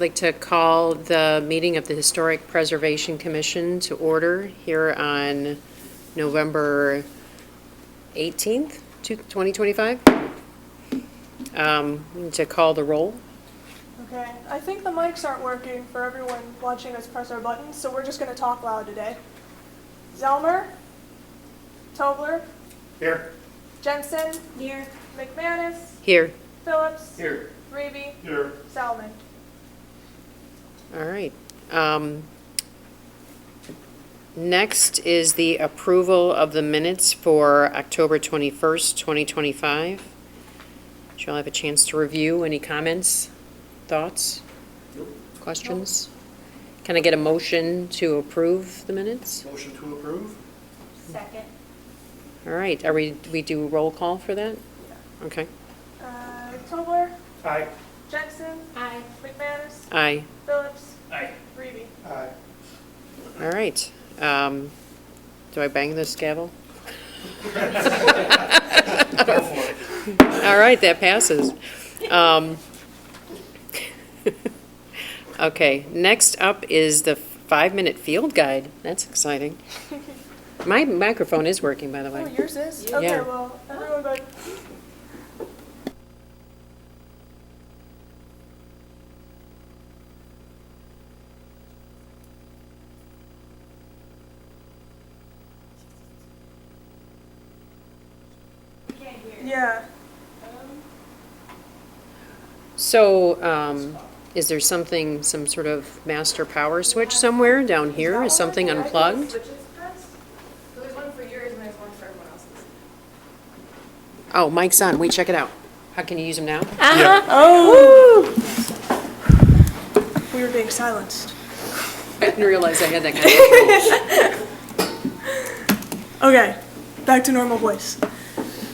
like to call the meeting of the Historic Preservation Commission to order here on November 18th, 2025. We need to call the roll. Okay, I think the mics aren't working for everyone watching us press our buttons, so we're just going to talk loud today. Zelmer? Tobler? Here. Jensen? Here. McManus? Here. Phillips? Here. Reeby? Here. Salmon? All right. Next is the approval of the minutes for October 21st, 2025. Did you all have a chance to review? Any comments, thoughts, questions? Can I get a motion to approve the minutes? Motion to approve? Second. All right, we do a roll call for that? Okay. Tobler? Aye. Jensen? Aye. McManus? Aye. Phillips? Aye. Reeby? Aye. All right. Do I bang this gavel? Go for it. All right, that passes. Okay, next up is the 5-minute field guide. That's exciting. My microphone is working, by the Oh, way. yours is? Okay, Yeah. well, everyone but... Yeah. So, is there something, some sort of master power switch somewhere down here? Is something unplugged? Switches pressed? So there's one for yours and there's one for everyone else's. Oh, mic's on. Wait, check it out. How can you use them now? Yeah. Oh! We were being silenced. I didn't realize I had that kind of control. Okay, back to normal voice.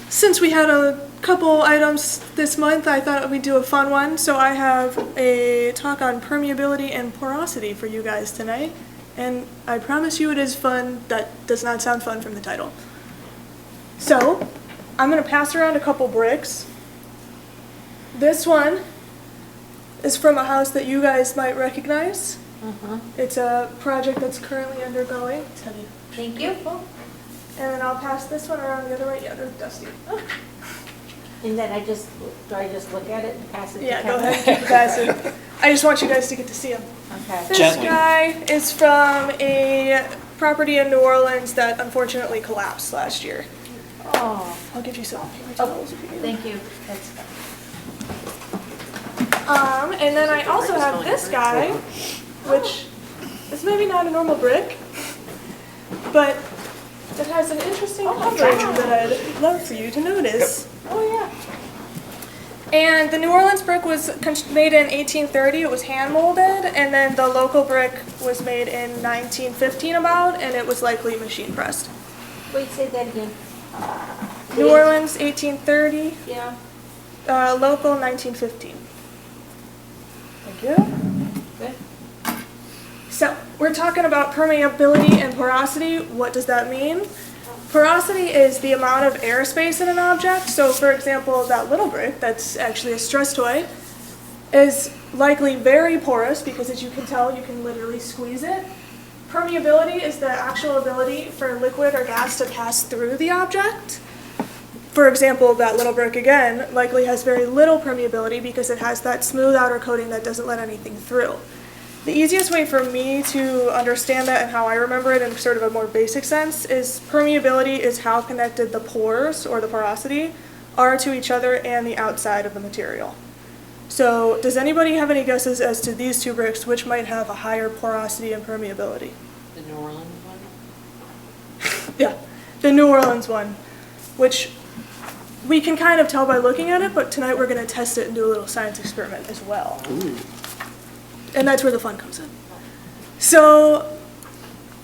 Since we had a couple items this month, I thought we'd do a fun one. So I have a talk on permeability and porosity for you guys tonight. And I promise you it is fun. That does not sound fun from the title. So I'm going to pass around a couple bricks. This one is from a house that you guys might recognize. It's a project that's currently undergoing. It's heavy. Thank you. And then I'll pass this one around the other way. Yeah, they're dusty. And then do I just look at it and pass it to Yeah, Kevin? go ahead and keep it passing. I just want you guys to get to see them. Okay. This Gently. guy is from a property in New Orleans that unfortunately collapsed last year. Oh, I'll give you some paper towels if you need them. thank you. That's fine. And then I also have this guy, which is maybe not a normal brick, but it has an interesting coverage that I'd love for you to notice. Oh, yeah. And the New Orleans brick was made in 1830. It was hand molded, and then the local brick was made in 1915 about, and it was likely machine pressed. Wait, say that again. New Orleans, 1830. Yeah. Local, 1915. Thank you. Good. So, we're talking about permeability and porosity. What does that mean? Porosity is the amount of airspace in an object. So, for example, that little brick, that's actually a stress toy, is likely very porous because, as you can tell, you can literally squeeze it. Permeability is the actual ability for liquid or gas to pass through the object. For example, that little brick, again, likely has very little permeability because it has that smooth outer coating that doesn't let anything through. The easiest way for me to understand that and how I remember it in sort of a more basic sense is permeability is how connected the pores, or the porosity, are to each other and the outside of the material. So does anybody have any guesses as to these two bricks, which might have a higher porosity and permeability? The New Orleans one? Yeah, the New Orleans one, which we can kind of tell by looking at it, but tonight we're going to test it and do a little science experiment as well. Ooh. And that's where the fun comes in. So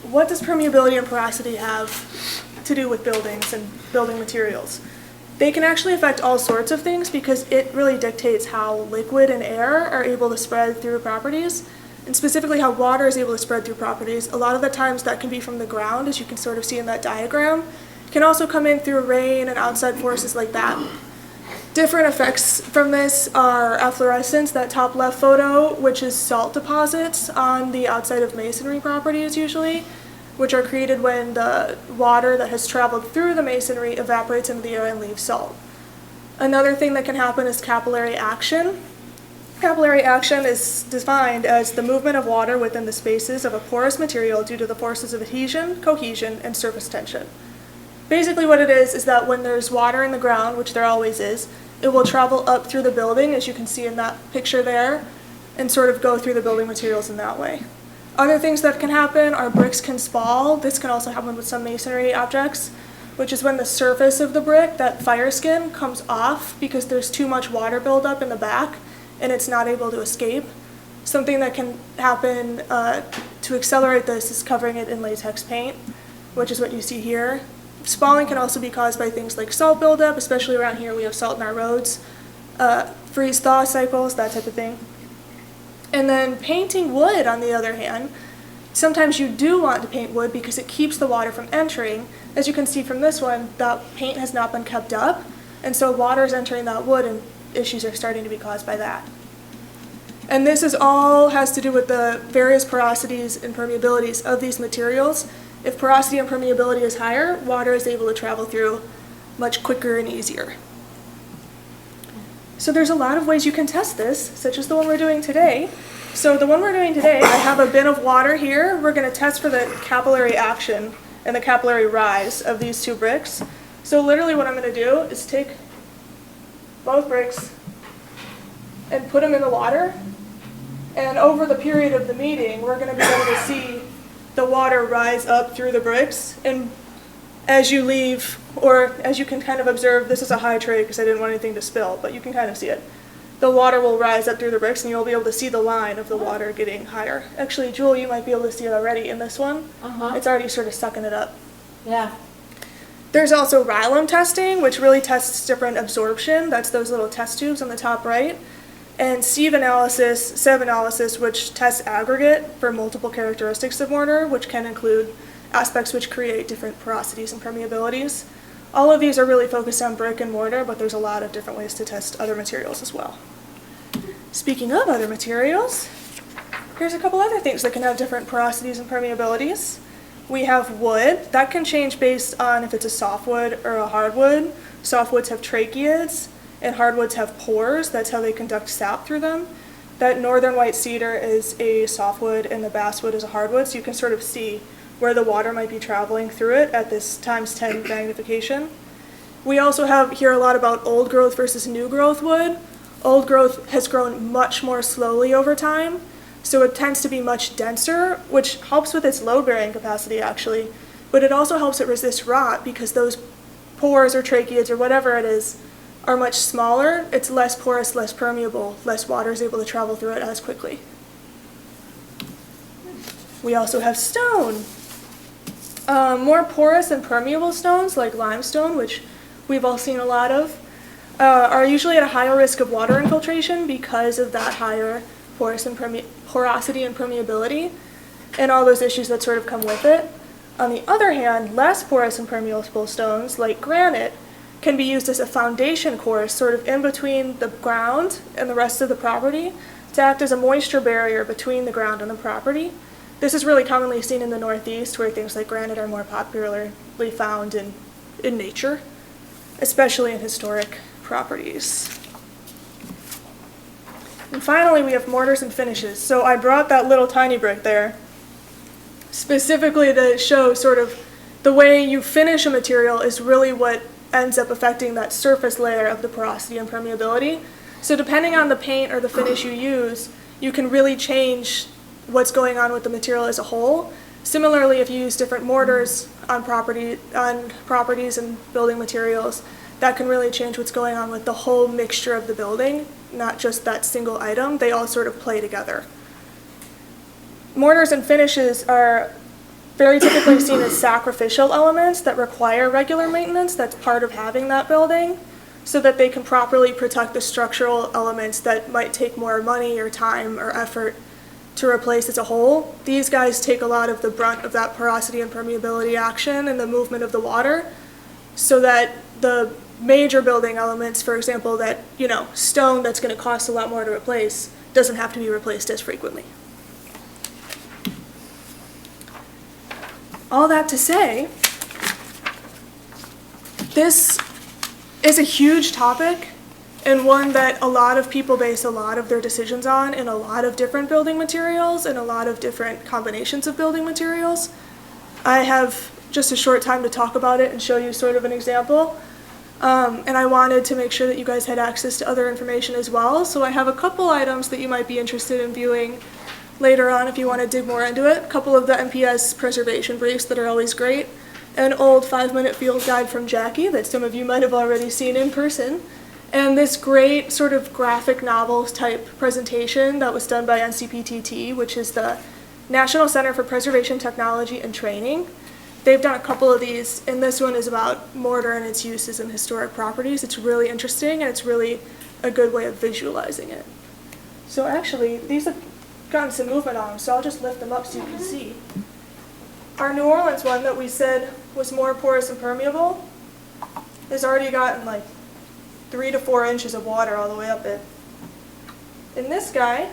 what does permeability and porosity have to do with buildings and building materials? They can actually affect all sorts of things because it really dictates how liquid and air are able to spread through properties, and specifically how water is able to spread through properties. A lot of the times that can be from the ground, as you can sort of see in that diagram. It can also come in through rain and outside forces like that. Different effects from this are efflorescence, that top left photo, which is salt deposits on the outside of masonry properties usually, which are created when the water that has traveled through the masonry evaporates into the air and leaves salt. Another thing that can happen is capillary action. Capillary action is defined as the movement of water within the spaces of a porous material due to the forces of adhesion, cohesion, and surface tension. Basically what it is that when there's water in the ground, which there always is, it will travel up through the building, as you can see in that picture there, and sort of go through the building materials in that way. Other things that can happen are bricks can spall. This can also happen with some masonry objects, which is when the surface of the brick, that fire skin, comes off because there's too much water buildup in the back and it's not able to escape. Something that can happen to accelerate this is covering it in latex paint, which is what you see here. Spalling can also be caused by things like salt buildup, especially around here we have salt in our roads, freeze-thaw cycles, that type of thing. And then painting wood, on the other hand, sometimes you do want to paint wood because it keeps the water from entering. As you can see from this one, that paint has not been kept up, and so water is entering that wood and issues are starting to be caused by that. And this is all has to do with the various porosities and permeabilities of these materials. If porosity and permeability is higher, water is able to travel through much quicker and easier. So there's a lot of ways you can test this, such as the one we're doing today. So the one we're doing today, I have a bin of water here. We're going to test for the capillary action and the capillary rise of these two bricks. So literally what I'm going to do is take both bricks and put them in the water. And over the period of the meeting, we're going to be able to see the water rise up through the bricks. And as you leave, or as you can kind of observe, this is a high tray because I didn't want anything to spill, but you can kind of see it. The water will rise up through the bricks and you'll be able to see the line of the water getting higher. Actually, Jewel, you might be able to see it already in this one. It's already sort of sucking it up. Yeah. There's also Rylom testing, which really tests different absorption. That's those little test tubes on the top right. And sieve analysis, which tests aggregate for multiple characteristics of mortar, which can include aspects which create different porosities and permeabilities. All of these are really focused on brick and mortar, but there's a lot of different ways to test other materials as well. Speaking of other materials, here's a couple other things that can have different porosities and permeabilities. We have wood. That can change based on if it's a softwood or a hardwood. Softwoods have tracheids, and hardwoods have pores. That's how they conduct sap through them. That northern white cedar is a softwood and the basswood is a hardwood, so you can sort of see where the water might be traveling through it at this ×10 magnification. We also hear a lot about old growth versus new growth wood. Old growth has grown much more slowly over time, so it tends to be much denser, which helps with its load-bearing capacity actually, but it also helps it resist rot because those pores or tracheids or whatever it is are much smaller. It's less porous, less permeable, less water is able to travel through it as quickly. We also have stone. More porous and permeable stones like limestone, which we've all seen a lot of, are usually at a higher risk of water infiltration because of that higher porosity and permeability and all those issues that sort of come with it. On the other hand, less porous and permeable stones like granite can be used as a foundation course sort of in between the ground and the rest of the property to act as a moisture barrier between the ground and the property. This is really commonly seen in the Northeast where things like granite are more popularly found in nature, especially in historic properties. And finally, we have mortars and finishes. So I brought that little tiny brick there specifically to show sort of the way you finish a material is really what ends up affecting that surface layer of the porosity and permeability. So depending on the paint or the finish you use, you can really change what's going on with the material as a whole. Similarly, if you use different mortars on properties and building materials, that can really change what's going on with the whole mixture of the building, not just that single item. They all sort of play together. Mortars and finishes are very typically seen as sacrificial elements that require regular maintenance. That's part of having that building, so that they can properly protect the structural elements that might take more money or time or effort to replace as a whole. These guys take a lot of the brunt of that porosity and permeability action and the movement of the water, so that the major building elements, for example, that, stone that's going to cost a lot more to replace doesn't have to be replaced as frequently. All that to say, this is a huge topic and one that a lot of people base a lot of their decisions on in a lot of different building materials and a lot of different combinations of building materials. I have just a short time to talk about it and show you sort of an example. And I wanted to make sure that you guys had access to other information as well. So I have a couple items that you might be interested in viewing later on if you want to dig more into it. A couple of the NPS preservation briefs that are always great. An old 5-minute field guide from Jackie that some of you might have already seen in person. And this great sort of graphic novels type presentation that was done by NCPTT, which is the National Center for Preservation Technology and Training. They've done a couple of these, and this one is about mortar and its uses in historic properties. It's really interesting, and it's really a good way of visualizing it. So actually, these have gotten some movement on them, so I'll just lift them up so you can see. Our New Orleans one that we said was more porous and permeable has already gotten like 3 to 4 inches of water all the way up it. In this guy,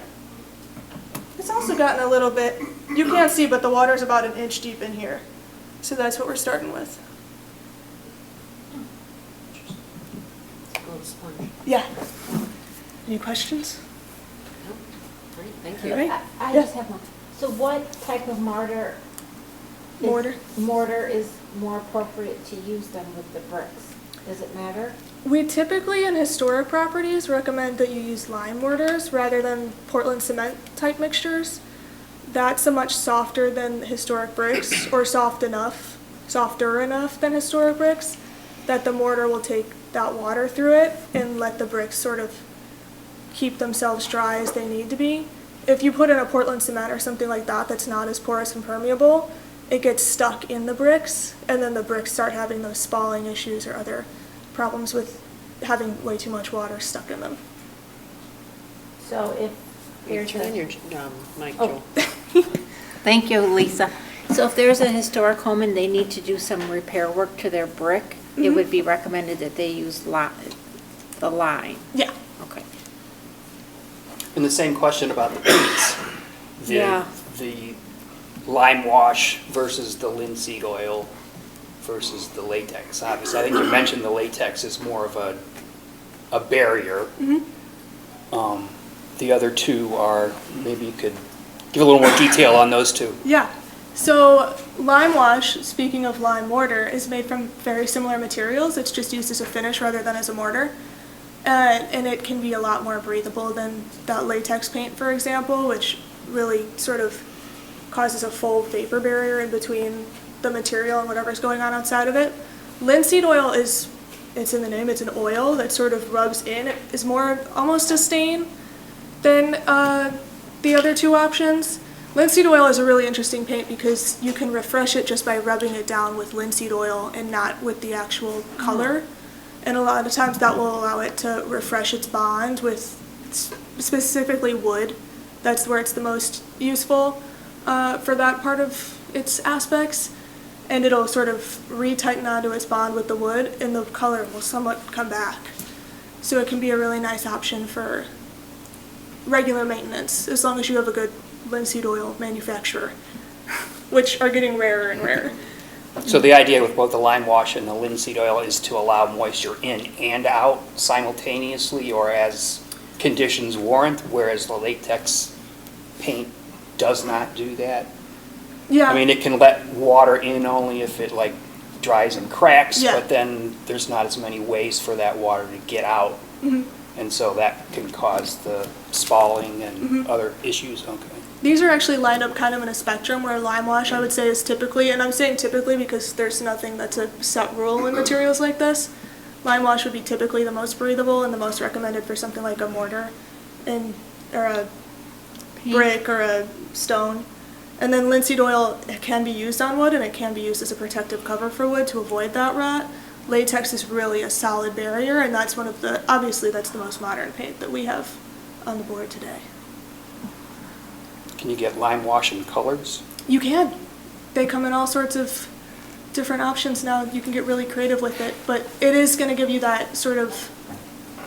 it's also gotten a little bit, you can't see, but the water's about 1 inch deep in here. So that's what we're starting with. A little sponge. Yeah. Any questions? No? All right, thank you. All right. I Yeah. just have one. So what type of mortar? Mortar. Mortar is more appropriate to use than with the bricks. Does it matter? We typically in historic properties recommend that you use lime mortars rather than Portland cement type mixtures. That's a much softer than historic bricks, or softer enough than historic bricks, that the mortar will take that water through it and let the bricks sort of keep themselves dry as they need to be. If you put in a Portland cement or something like that that's not as porous and permeable, it gets stuck in the bricks, and then the bricks start having those spalling issues or other problems with having way too much water stuck in them. So if You're there's turning a... your mic, Oh. Joel. Thank you, Lisa. So if there's a historic home and they need to do some repair work to their brick, it would be recommended that they use the lime. Yeah. Okay. And the same question about the paints. Yeah. The lime wash versus the linseed oil versus the latex. Obviously, I think you mentioned the latex is more of a barrier. The other two are, maybe you could give a little more detail on those two. Yeah. So lime wash, speaking of lime mortar, is made from very similar materials. It's just used as a finish rather than as a mortar. And it can be a lot more breathable than that latex paint, for example, which really sort of causes a full vapor barrier in between the material and whatever's going on outside of it. Linseed oil it's in the name, it's an oil that sort of rubs in. It is more almost a stain than the other two options. Linseed oil is a really interesting paint because you can refresh it just by rubbing it down with linseed oil and not with the actual color. And a lot of times that will allow it to refresh its bond with specifically wood. That's where it's the most useful for that part of its aspects. And it'll sort of re-tighten onto its bond with the wood, and the color will somewhat come back. So it can be a really nice option for regular maintenance, as long as you have a good linseed oil manufacturer, which are getting rarer and rarer. So the idea with both the lime wash and the linseed oil is to allow moisture in and out simultaneously or as conditions warrant, whereas the latex paint does not do that? Yeah. I mean, it can let water in only if it like dries and cracks, Yeah. but then there's not as many ways for that water to get out. And so that can cause the spalling and other issues. Okay. These are actually lined up kind of in a spectrum where lime wash, I would say, is typically, and I'm saying typically because there's nothing that's a set rule in materials like this. Lime wash would be typically the most breathable and the most recommended for something like a mortar or a brick or a stone. And then linseed oil can be used on wood and it can be used as a protective cover for wood to avoid that rot. Latex is really a solid barrier, and that's obviously that's the most modern paint that we have on the board today. Can you get lime wash in colors? You can. They come in all sorts of different options now. You can get really creative with it, but it is going to give you that sort of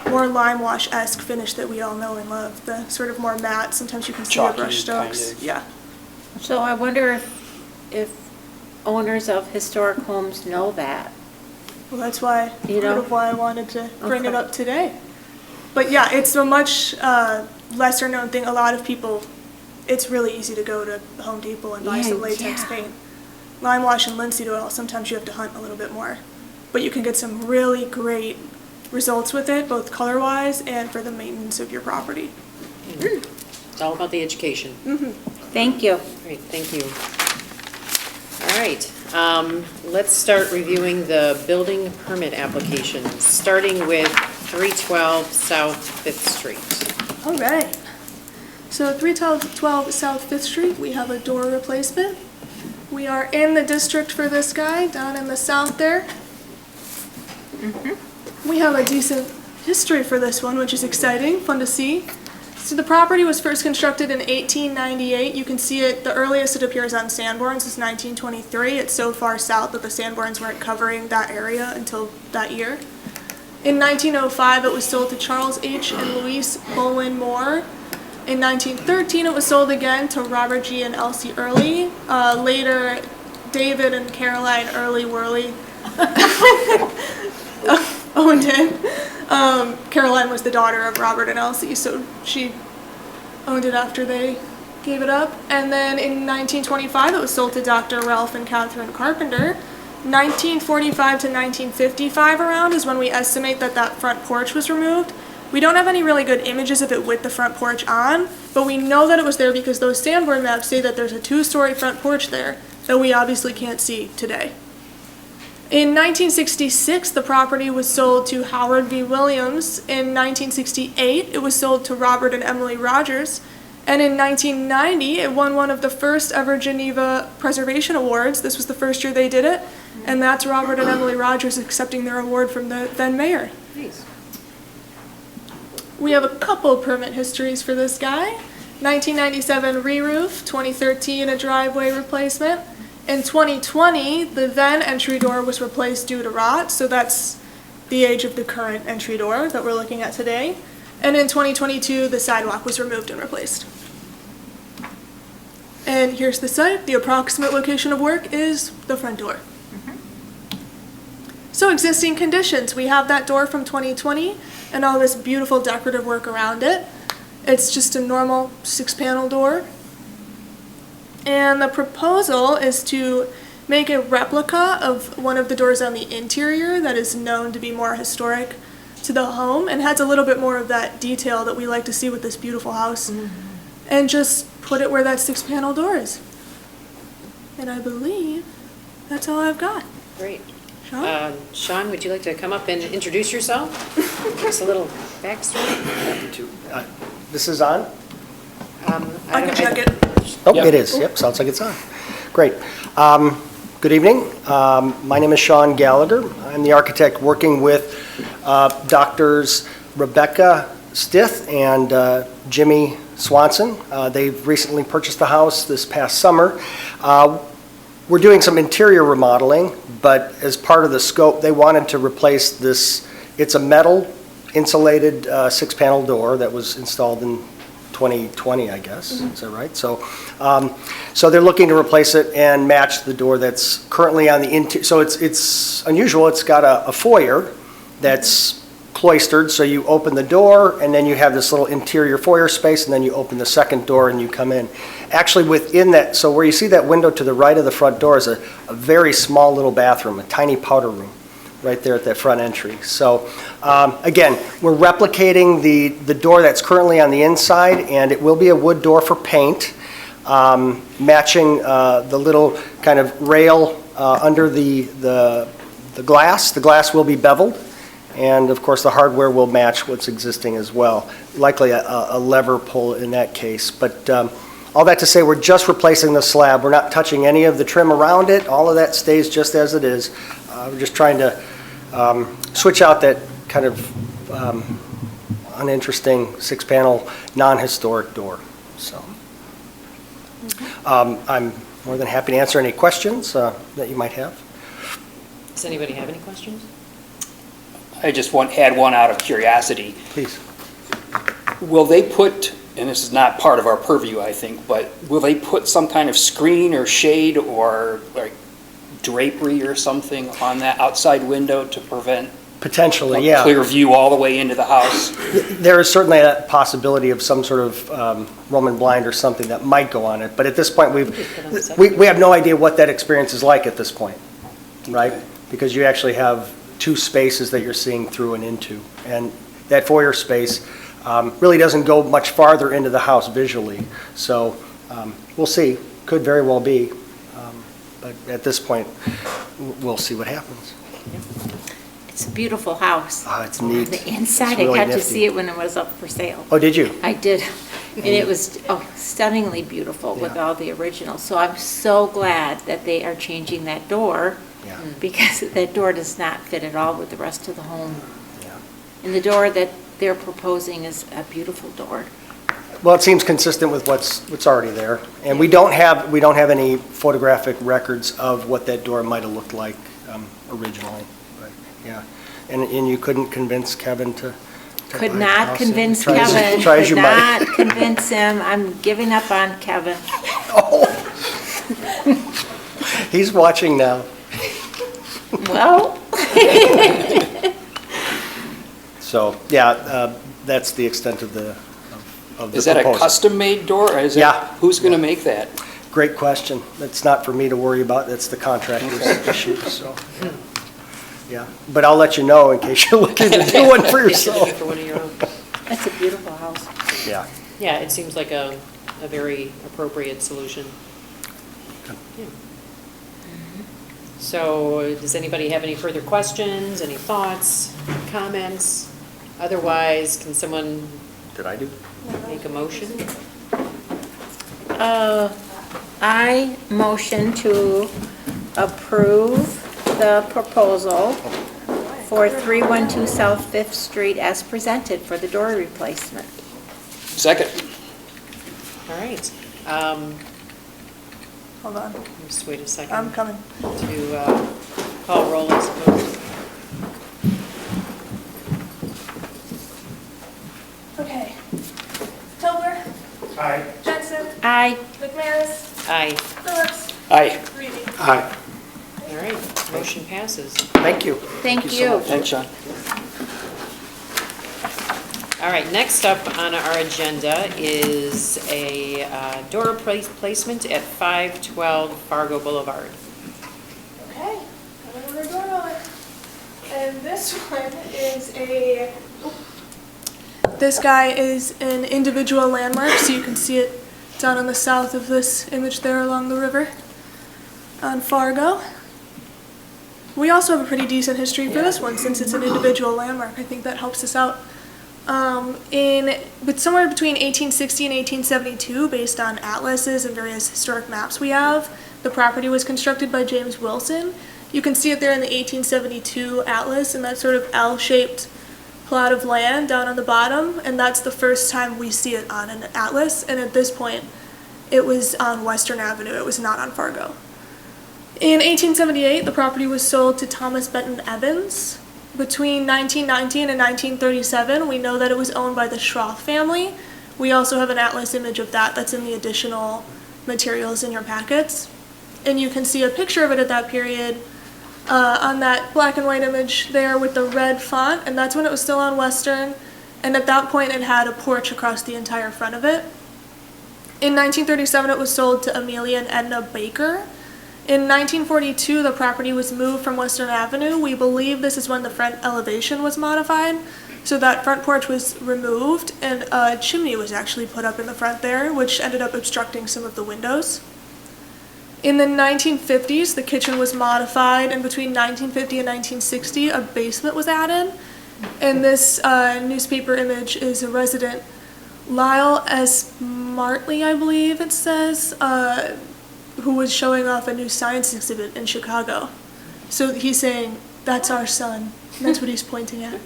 more lime wash-esque finish that we all know and love. The sort of more matte, sometimes you can see the Chalky brush kind strokes. of. Yeah. So I wonder if owners of historic homes know that. Well, that's why, You part know? of why I wanted to bring it Okay. up today. But yeah, it's a much lesser known thing. A lot of people, it's really easy to go to Home Depot and buy Yeah, some latex yeah. paint. Lime wash and linseed oil, sometimes you have to hunt a little bit more. But you can get some really great results with it, both color-wise and for the maintenance of your property. It's all about the education. Thank you. Great, thank you. All right, let's start reviewing the building permit applications, starting with 312 South Fifth Street. All right. So 312 South Fifth Street, we have a door replacement. We are in the district for this guy, down in the south there. We have a decent history for this one, which is exciting, fun to see. So the property was first constructed in 1898. You can see it, the earliest it appears on Sanborns is 1923. It's so far south that the Sanborns weren't covering that area until that year. In 1905, it was sold to Charles H. and Louise Bowen Moore. In 1913, it was sold again to Robert G. and Elsie Early. Later, David and Caroline Early Worley owned it. Caroline was the daughter of Robert and Elsie, so she owned it after they gave it up. And then in 1925, it was sold to Dr. Ralph and Catherine Carpenter. 1945 to 1955 around is when we estimate that that front porch was removed. We don't have any really good images of it with the front porch on, but we know that it was there because those Sanborn maps say that there's a 2-story front porch there that we obviously can't see today. In 1966, the property was sold to Howard V. Williams. In 1968, it was sold to Robert and Emily Rogers. And in 1990, it won one of the first ever Geneva Preservation Awards. This was the first year they did it. And that's Robert and Emily Rogers accepting their award from the then mayor. Nice. We have a couple permit histories for this guy. 1997 re-roof, 2013 a driveway replacement. In 2020, the then entry door was replaced due to rot, so that's the age of the current entry door that we're looking at today. And in 2022, the sidewalk was removed and replaced. And here's the site. The approximate location of work is the front door. So existing conditions, we have that door from 2020 and all this beautiful decorative work around it. It's just a normal 6-panel door. And the proposal is to make a replica of one of the doors on the interior that is known to be more historic to the home and has a little bit more of that detail that we like to see with this beautiful house. And just put it where that 6-panel door is. And I believe that's all I've got. Great. Sean? Sean, would you like to come up and introduce yourself? Give us a little backstory. This is on? I can check it. Oh, Yep. it is. Yep, sounds like it's on. Great. Good evening. My name is Sean Gallagher. I'm the architect working with Doctors Rebecca Stith and Jimmy Swanson. They've recently purchased the house this past summer. We're doing some interior remodeling, but as part of the scope, they wanted to replace this. It's a metal insulated 6-panel door that was installed in 2020, I guess. Is that right? So they're looking to replace it and match the door that's currently on the interior. So it's unusual. It's got a foyer that's cloistered, so you open the door and then you have this little interior foyer space, and then you open the second door and you come in. Actually within that, so where you see that window to the right of the front door is a very small little bathroom, a tiny powder room right there at that front entry. So again, we're replicating the door that's currently on the inside, and it will be a wood door for paint, matching the little kind of rail under the glass. The glass will be beveled. And of course, the hardware will match what's existing as well. Likely a lever pull in that case. But all that to say, we're just replacing the slab. We're not touching any of the trim around it. All of that stays just as it is. We're just trying to switch out that kind of uninteresting 6-panel, non-historic door. So I'm more than happy to answer any questions that you might have. Does anybody have any questions? I just had one out of curiosity. Please. Will they put, and this is not part of our purview, I think, but will they put some kind of screen or shade or like drapery or something on that outside window to prevent Potentially, a yeah. clear view all the way into the house? There is certainly a possibility of some sort of Roman blind or something that might go on it, but at this point, we have no idea what that experience is like at this point, right? Because you actually have two spaces that you're seeing through and into, and that foyer space really doesn't go much farther into the house visually, so we'll see, could very well be, but at this point, we'll see what happens. It's a beautiful house. It's neat. The inside, It's really I got to nifty. see it when it was up for sale. Oh, did you? I did, and it was stunningly beautiful with Yeah. all the originals. So I'm so glad that they are changing that door, Yeah. because that door does not fit at all with the rest of the home. Yeah. And the door that they're proposing is a beautiful door. Well, it seems consistent with what's already there, and we don't have any photographic records of what that door might have looked like originally. But yeah, and you couldn't convince Kevin to buy Could the not house? convince Try as- Kevin. Try as you Could might. not convince him. I'm giving up on Kevin. He's watching now. Well, So yeah, that's the extent of the Is that a proposal. custom-made door, or is it? Yeah. Who's going to make that? Great question. That's not for me to worry about. That's the contractor's issue. So yeah, but I'll let you know in case you're looking to do one for yourself. For one of your own. that's a beautiful house. Yeah. Yeah, it seems like a very appropriate solution. Yeah. So, does anybody have any further questions, any thoughts, comments? Otherwise, can someone Did I do? make a motion? I motion to approve the proposal for 312 South Fifth Street as presented for the door replacement. Second. All right. Hold on, Just wait a second. I'm coming. To call roll, I suppose. Okay. Tilber, Aye. Jensen, Aye. McManus, Aye. Phillips, Aye. Reedy. Aye. All right, motion passes. Thank you. Thank so you. much. Thanks, Sean. All right, next up on our agenda is a door placement at 512 Fargo Boulevard. Okay, another door roller. And this one is a, this guy is an individual landmark, so you can see it down on the south of this image there along the river on Fargo. We also have a pretty decent history for this one since it's an individual landmark. I think that helps us out. But somewhere between 1860 and 1872, based on atlases and various historic maps we have, the property was constructed by James Wilson. You can see it there in the 1872 atlas, and that sort of L-shaped plot of land down on the bottom, and that's the first time we see it on an atlas, and at this point, it was on Western Avenue, it was not on Fargo. In 1878, the property was sold to Thomas Benton Evans. Between 1919 and 1937, we know that it was owned by the Schroth family. We also have an atlas image of that that's in the additional materials in your packets. And you can see a picture of it at that period on that black and white image there with the red font, and that's when it was still on Western. And at that point, it had a porch across the entire front of it. In 1937, it was sold to Amelia and Edna Baker. In 1942, the property was moved from Western Avenue. We believe this is when the front elevation was modified. So that front porch was removed, and a chimney was actually put up in the front there, which ended up obstructing some of the windows. In the 1950s, the kitchen was modified, and between 1950 and 1960, a basement was added. And this newspaper image is a resident, Lyle S. Martley, I believe it says, who was showing off a new science exhibit in Chicago. So he's saying, that's our son. And that's what he's pointing at,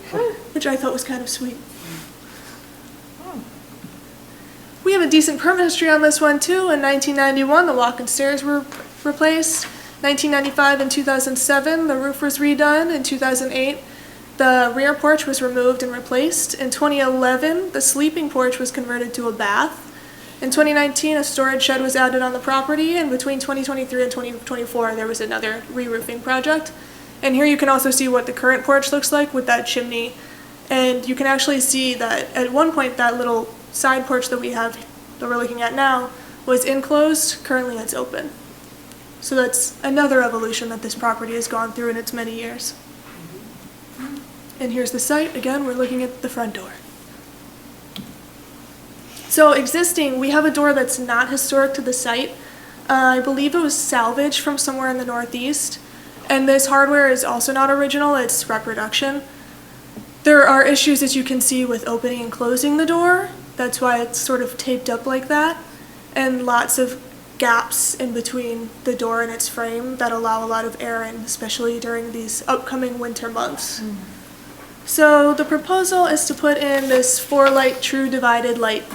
which I thought was kind of sweet. We have a decent permit history on this one too. In 1991, the walk-in stairs were replaced. 1995 and 2007, the roof was redone. In 2008, the rear porch was removed and replaced. In 2011, the sleeping porch was converted to a bath. In 2019, a storage shed was added on the property, and between 2023 and 2024, there was another re-roofing project. And here you can also see what the current porch looks like with that chimney. And you can actually see that at one point, that little side porch that we're looking at now, was enclosed. Currently, it's open. So that's another evolution that this property has gone through in its many years. And here's the site. Again, we're looking at the front door. So existing, we have a door that's not historic to the site. I believe it was salvaged from somewhere in the Northeast. And this hardware is also not original, it's reproduction. There are issues, as you can see, with opening and closing the door. That's why it's sort of taped up like that. And lots of gaps in between the door and its frame that allow a lot of air in, especially during these upcoming winter months. So the proposal is to put in this 4-light true divided light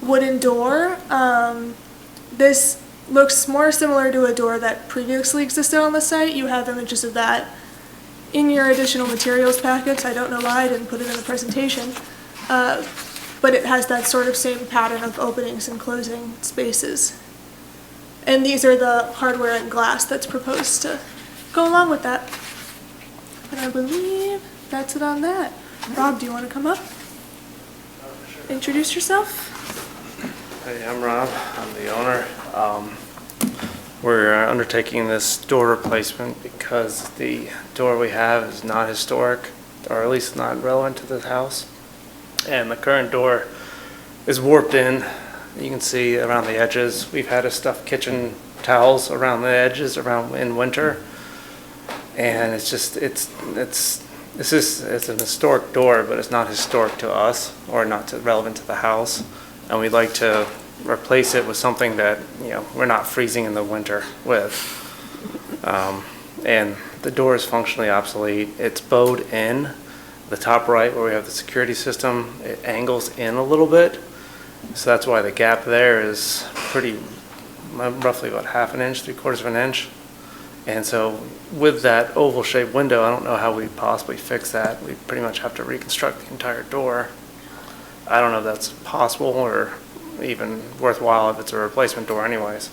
wooden door. This looks more similar to a door that previously existed on the site. You have images of that in your additional materials packets. I don't know why I didn't put it in the presentation. But it has that sort of same pattern of openings and closing spaces. And these are the hardware and glass that's proposed to go along with that. And I believe that's it on that. Rob, do you want to come up? Introduce yourself. Hey, I'm Rob. I'm the owner. We're undertaking this door replacement because the door we have is not historic, or at least not relevant to this house. And the current door is warped in. You can see around the edges. We've had to stuff kitchen towels around the edges in winter. And it's an historic door, but it's not historic to us or not relevant to the house. And we'd like to replace it with something that, we're not freezing in the winter with. And the door is functionally obsolete. It's bowed in. The top right where we have the security system, it angles in a little bit. So that's why the gap there is roughly about half an inch, 3/4 of an inch. And so with that oval shaped window, I don't know how we'd possibly fix that. We pretty much have to reconstruct the entire door. I don't know if that's possible or even worthwhile if it's a replacement door anyways.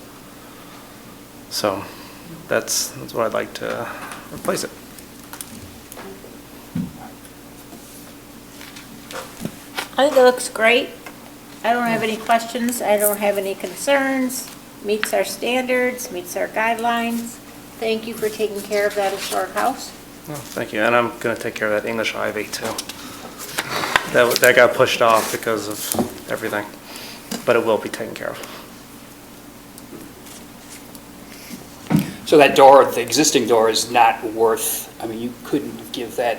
So that's what I'd like to replace it. I think it looks great. I don't have any questions. I don't have any concerns. Meets our standards, meets our guidelines. Thank you for taking care of that historic house. Well, thank you. And I'm going to take care of that English ivy too. That got pushed off because of everything, but it will be taken care of. So that door, the existing door, is not worth, you couldn't give that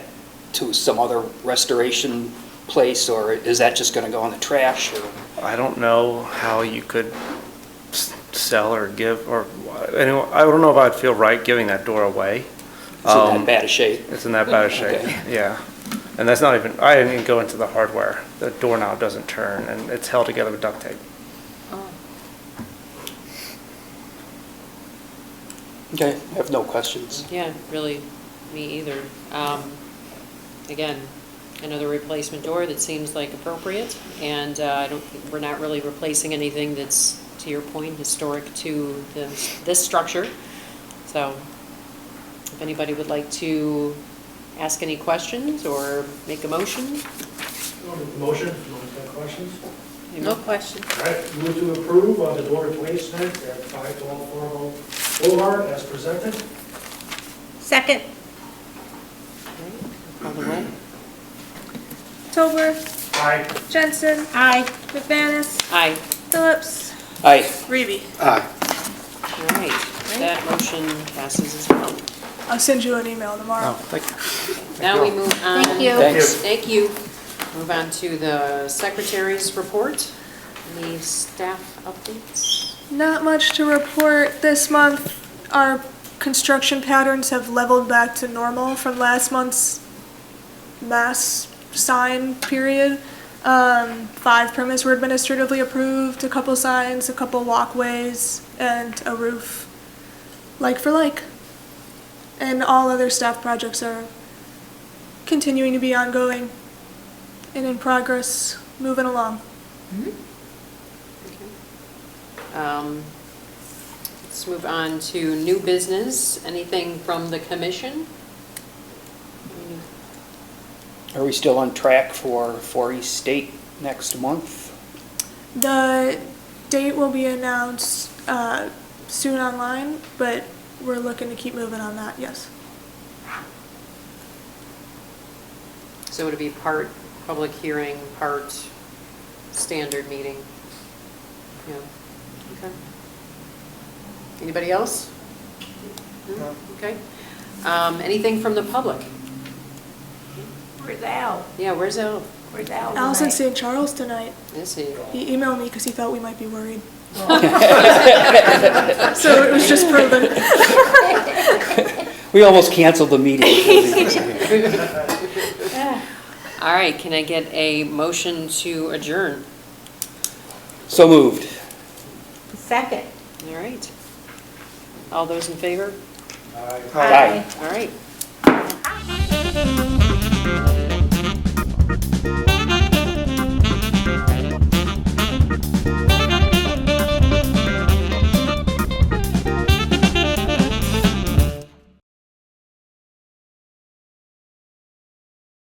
to some other restoration place, or is that just going to go in the trash? Or? I don't know how you could sell or give, or anyway, I don't know if I'd feel right giving that door away. It's in that bad a shape. It's in that bad a shape, Okay. Yeah. And that's not even, I didn't even go into the hardware. The doorknob doesn't turn, and it's held together with duct tape. Okay, I have no questions. Yeah, really, me either. Again, another replacement door that seems like appropriate, and we're not really replacing anything that's, to your point, historic to this structure. So if anybody would like to ask any questions or make a motion? Motion, no questions? No questions. All right, move to approve on the door replacement at 512 Fargo Blvd as presented. Second. Call the roll. Tober, Aye. Jensen, Aye. McManus, Aye. Phillips, Aye. Reeby. All right, that motion passes as well. I'll send you an email tomorrow. Thank you. Now we move on. Thank you. Thanks. Thank you. Move on to the secretary's report. Any staff updates? Not much to report this month. Our construction patterns have leveled back to normal from last month's mass sign period. 5 permits were administratively approved, a couple signs, a couple walkways, and a roof. Like for like. And all other staff projects are continuing to be ongoing and in progress, moving along. Let's move on to new business. Anything from the commission? Are we still on track for East State next month? The date will be announced soon online, but we're looking to keep moving on that, yes. So would it be part public hearing, part standard meeting? Yeah, okay. Anybody else? No? Okay. Anything from the public? Where's Al? Yeah, where's Al? Where's Al Al's in tonight? St. Charles tonight. Is he? He emailed me because he thought we might be worried. So it was just proven. We almost canceled the meeting. All right, can I get a motion to adjourn? So moved. Second. All right. All those in favor? Aye. All right.